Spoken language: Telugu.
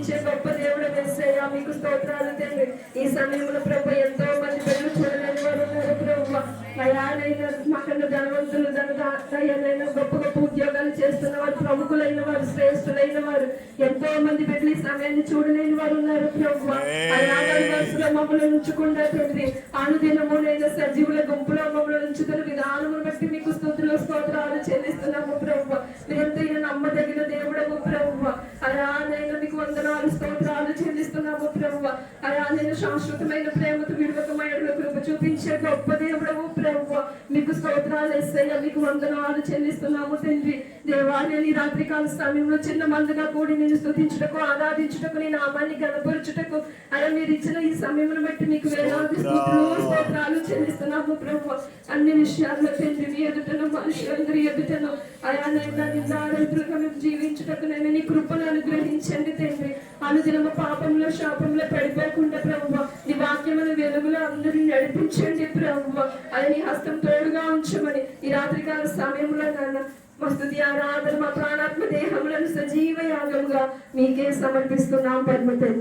చూపించే గొప్ప దేవుడు యేసయ్యా, మీకు స్తోత్రాలు తండ్రి. ఈ సమయంలో ప్రభు ఎంతో మంది బిడ్డలు చూడలేని వారు ఉన్నారు ప్రభు. అయానైనా మాకన్నా ధనవంతులు ధనదాయనైనా గొప్ప గొప్ప ఉద్యోగాలు చేస్తున్న వారు, ప్రముఖులైన వారు, శ్రేష్ఠులైన వారు, ఎంతో మంది బిడ్డలు ఈ సమయాన్ని చూడలేని వారు ఉన్నారు ప్రభు. వరుసలో మమ్మల్ని ఉంచకుండా తండ్రి, అనుదినమునైనా సజీవుల గుంపులో మమ్మల్ని ఉంచుతున్న విధానమును బట్టి మీకు స్తోత్రాలు చెల్లిస్తున్నాము ప్రభు. మీరెంతైనా నమ్మదగిన దేవుడము ప్రభు. అలానైనా మీకు వందనాలు స్తోత్రాలు చెల్లిస్తున్నాము ప్రభు. అలానైనా శాశ్వతమైన ప్రేమతో విడువకమైన కృప చూపించే గొప్ప దేవుడము ప్రభు. మీకు స్తోత్రాలు యేసయ్యా, మీకు వందనాలు చెల్లిస్తున్నాము తండ్రి. దేవాలయాన్ని రాత్రికాల సమయంలో చిన్న మందిగా కూడి నేను స్తుతించుటకు, ఆరాధించుటకు, నీ నామాన్ని గణపరచుటకు అలా మీరు ఇచ్చిన ఈ సమయంలో బట్టి మీకు వేలాది స్తోత్రాలు చెల్లిస్తున్నాము ప్రభు. అన్ని విషయాల్లో తండ్రి మీ ఎదుటను, మనుషులందరి ఎదుటను అయానైనా నిందారులుగా మేము జీవించుటకు నేను నీ కృపను అనుగ్రహించండి తండ్రి. అనుదినము పాపంలో శాపంలో పడిపోకుండా ప్రభు, నీ వాక్యమైన వెలుగులో అందరినీ నడిపించండి ప్రభు. అది నీ హస్తం తోడుగా ఉంచమని ఈ రాత్రికాల సమయంలో నాన్న మా స్తుతి ఆరాధన మా ప్రాణాత్మ దేహములను సజీవ యాగముగా మీకే సమర్పిస్తున్నాం పరమ తండ్రి.